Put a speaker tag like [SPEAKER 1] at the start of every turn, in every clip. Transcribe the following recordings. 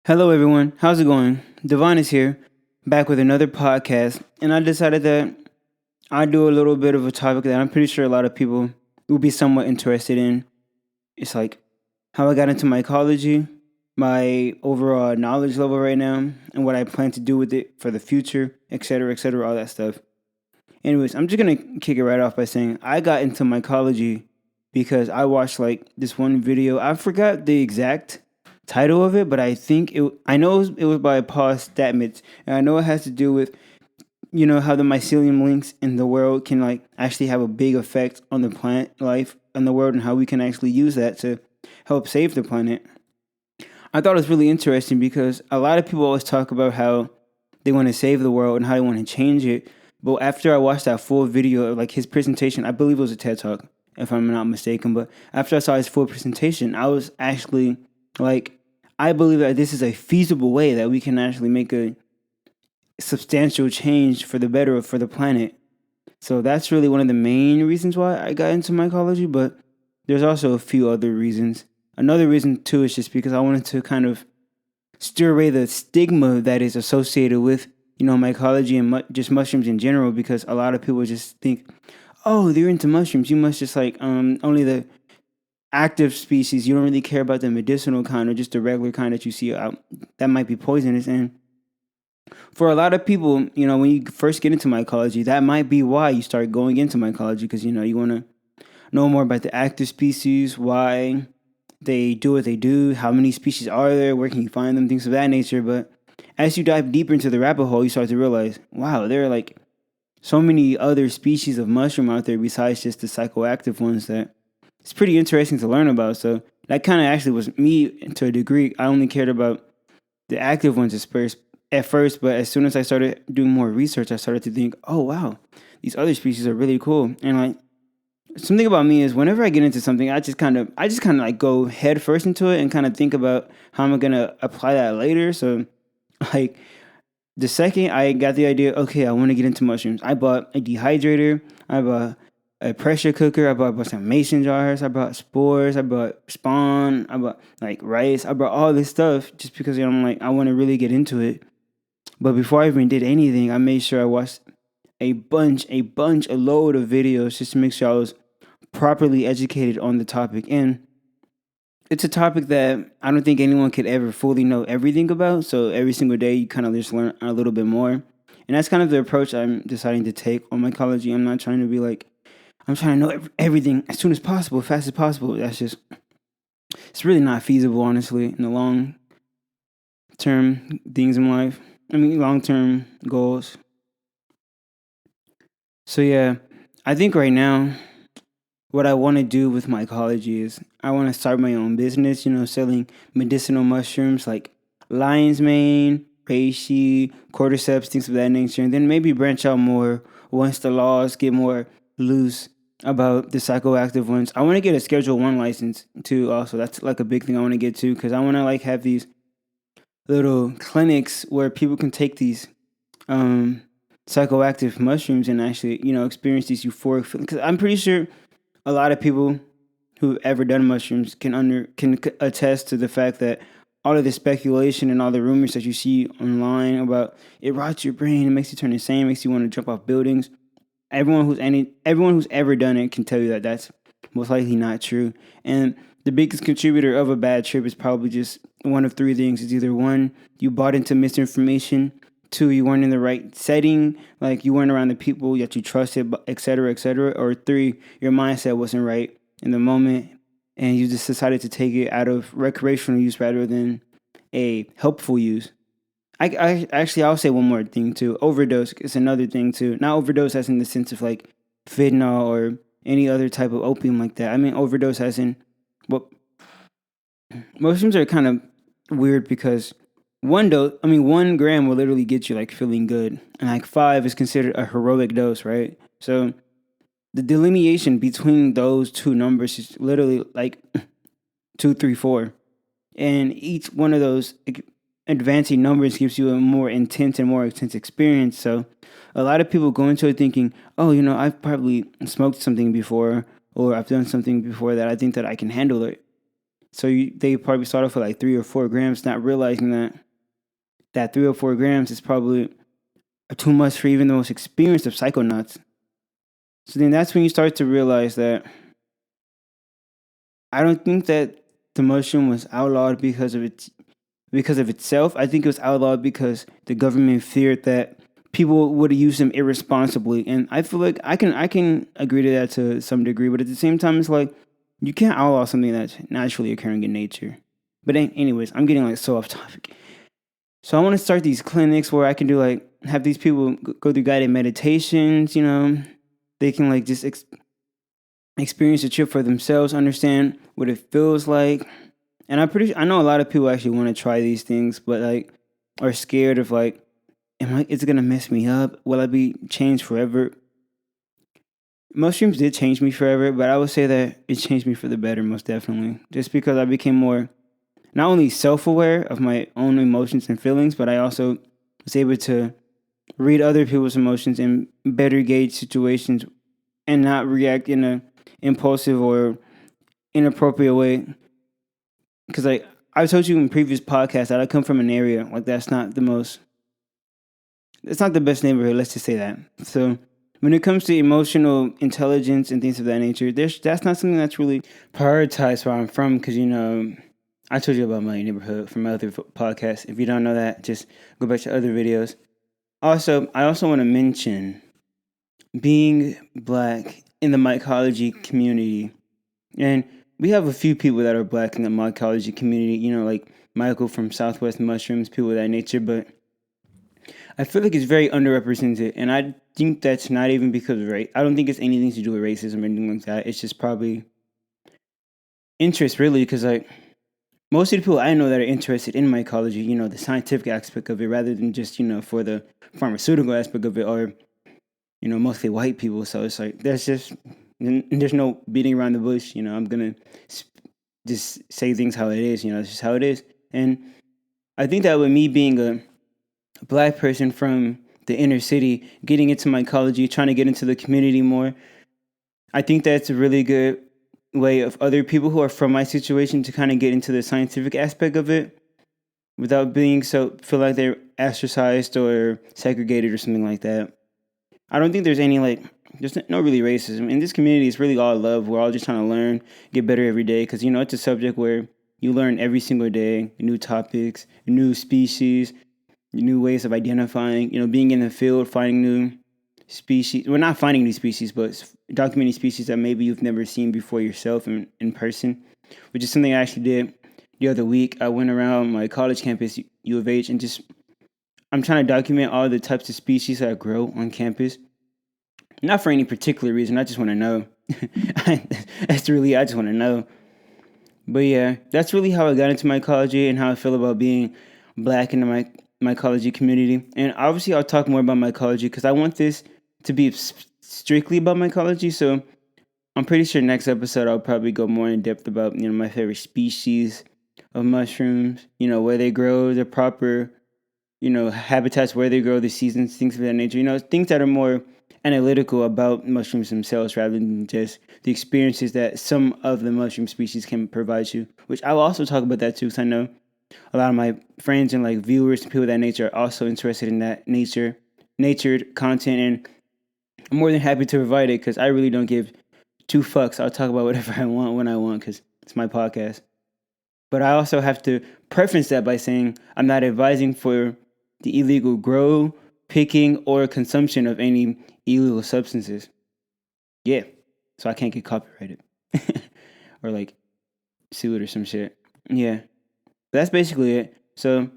[SPEAKER 1] Hello, everyone. How's it going? Divonis here, back with another podcast. And I decided that I'd do a little bit of a topic that I'm pretty sure a lot of people will be somewhat interested in. It's like how I got into mycology, my overall knowledge level right now, and what I plan to do with it for the future, etc., all that stuff. Anyways, I'm just going to kick it right off by saying I got into mycology because I watched like this one video. I forgot the exact title of it, but I know it was by Paul Stamets, and I know it has to do with how the mycelium links in the world can like actually have a big effect on the plant life in the world and how we can actually use that to help save the planet. I thought it was really interesting because a lot of people always talk about how they want to save the world and how they want to change it. But after I watched that full video of like his presentation, I believe it was a TED Talk, if I'm not mistaken. But after I saw his full presentation, I was actually like, I believe that this is a feasible way that we can actually make a substantial change for the better for the planet. So that's really one of the main reasons why I got into mycology, but there's also a few other reasons. Another reason too is just because I wanted to kind of steer away the stigma that is associated with, mycology and just mushrooms in general, because a lot of people just think, oh, they're into mushrooms. You must just like only the active species. You don't really care about the medicinal kind or just the regular kind that you see out that might be poisonous. And for a lot of people, when you first get into mycology, that might be why you start going into mycology, because you want to know more about the active species, why they do what they do, how many species are there, where can you find them, things of that nature. But as you dive deeper into the rabbit hole, you start to realize, wow, there are like so many other species of mushroom out there besides just the psychoactive ones that it's pretty interesting to learn about. So that kind of actually was me to a degree. I only cared about the active ones at first, but as soon as I started doing more research, I started to think, oh wow, these other species are really cool. And like something about me is whenever I get into something, I just kind of like go head first into it and kind of think about how am I gonna apply that later. So like the second I got the idea, okay, I want to get into mushrooms, I bought a dehydrator, I bought a pressure cooker, I bought some mason jars, I bought spores, I bought spawn, I bought like rice, I bought all this stuff just because I'm like, I want to really get into it. But before I even did anything, I made sure I watched a load of videos just to make sure I was properly educated on the topic. And it's a topic that I don't think anyone could ever fully know everything about. So every single day, you kind of just learn a little bit more. And that's kind of the approach I'm deciding to take on mycology. I'm not trying to be like, I'm trying to know everything as soon as possible, fast as possible. It's really not feasible, honestly, in the long term things in life. I mean, long term goals. So, yeah, I think right now, what I want to do with mycology is I want to start my own business, selling medicinal mushrooms like lion's mane, reishi, cordyceps, things of that nature, and then maybe branch out more once the laws get more loose about the psychoactive ones. I want to get a Schedule 1 license too also. That's like a big thing I want to get to because I want to like have these little clinics where people can take these psychoactive mushrooms and actually, experience these euphoric feelings. Because I'm pretty sure a lot of people who've ever done mushrooms can attest to the fact that all of the speculation and all the rumors that you see online about it rots your brain, it makes you turn insane, makes you want to jump off buildings. Everyone who's ever done it can tell you that that's most likely not true. And the biggest contributor of a bad trip is probably just one of three things. It's either one, you bought into misinformation. Two, you weren't in the right setting, like you weren't around the people that you trusted, etc., etc. Or three, your mindset wasn't right in the moment, and you just decided to take it out of recreational use rather than a helpful use. I'll say one more thing too. Overdose is another thing too. Not overdose as in the sense of like fentanyl or any other type of opium like that. I mean overdose as in well, mushrooms are kind of weird because 1 gram will literally get you like feeling good, and like 5 is considered a heroic dose, right? So the delineation between those two numbers is literally like 2, 3, 4, and each one of those advancing numbers gives you a more intense experience. So a lot of people go into it thinking, oh, I've probably smoked something before, or I've done something before that I think that I can handle it. So they probably start off with like 3 or 4 grams, not realizing that 3 or 4 grams is probably too much for even the most experienced of psychonauts. So then that's when you start to realize that I don't think that the mushroom was outlawed because of itself. I think it was outlawed because the government feared that people would use them irresponsibly, and I feel like I can agree to that to some degree. But at the same time, it's like you can't outlaw something that's naturally occurring in nature. But anyways, I'm getting like so off topic. So I want to start these clinics where I can do like have these people go through guided meditations. They can like just experience the trip for themselves, understand what it feels like. And I know a lot of people actually want to try these things, but like are scared of like, is it gonna mess me up? Will I be changed forever? Mushrooms did change me forever, but I would say that it changed me for the better, most definitely. Just because I became more not only self-aware of my own emotions and feelings, but I also was able to read other people's emotions and better gauge situations and not react in a impulsive or inappropriate way. Because like I've told you in previous podcasts that I come from an area like it's not the best neighborhood. Let's just say that. So when it comes to emotional intelligence and things of that nature, that's not something that's really prioritized where I'm from. Because I told you about my neighborhood from my other podcast. If you don't know that, just go back to other videos. Also, I also want to mention being black in the mycology community. And we have a few people that are black in the mycology community, like Michael from Southwest Mushrooms, people of that nature. But I feel like it's very underrepresented. And I think that's not even because of race. I don't think it's anything to do with racism or anything like that. It's just probably interest, really, because like most of the people I know that are interested in mycology, the scientific aspect of it, rather than just, for the pharmaceutical aspect of it, are, mostly white people. So it's like, there's no beating around the bush. I'm going to just say things how it is. It's just how it is. And I think that with me being a black person from the inner city, getting into mycology, trying to get into the community more, I think that's a really good way of other people who are from my situation to kind of get into the scientific aspect of it without feel like they're ostracized or segregated or something like that. I don't think there's no really racism. In this community, it's really all love. We're all just trying to learn, get better every day. Because, it's a subject where you learn every single day, new topics, new species, new ways of identifying, being in the field, finding new species. Well, not finding new species, but documenting species that maybe you've never seen before yourself in person, which is something I actually did the other week. I went around my college campus, U of H, and I'm trying to document all the types of species that grow on campus. Not for any particular reason. I just want to know. I just want to know. But yeah, that's really how I got into mycology and how I feel about being black in the mycology community. And obviously, I'll talk more about mycology because I want this to be strictly about mycology. So I'm pretty sure next episode I'll probably go more in depth about my favorite species of mushrooms. Where they grow, the proper habitats, where they grow, the seasons, things of that nature. Things that are more analytical about mushrooms themselves rather than just the experiences that some of the mushroom species can provide you, which I'll also talk about that too, because I know a lot of my friends and like viewers and people of that nature are also interested in that natured content, and I'm more than happy to provide it because I really don't give two fucks. I'll talk about whatever I want when I want because it's my podcast. But I also have to preference that by saying I'm not advising for the illegal grow, picking, or consumption of any illegal substances. Yeah, so I can't get copyrighted or like sued or some shit. Yeah, that's basically it. So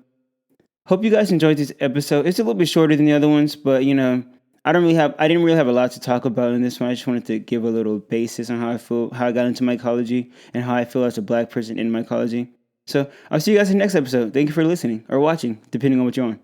[SPEAKER 1] hope you guys enjoyed this episode. It's a little bit shorter than the other ones, but I didn't really have a lot to talk about in this one. I just wanted to give a little basis on how I feel, how I got into mycology, and how I feel as a black person in mycology. So I'll see you guys in the next episode. Thank you for listening or watching, depending on what you're on.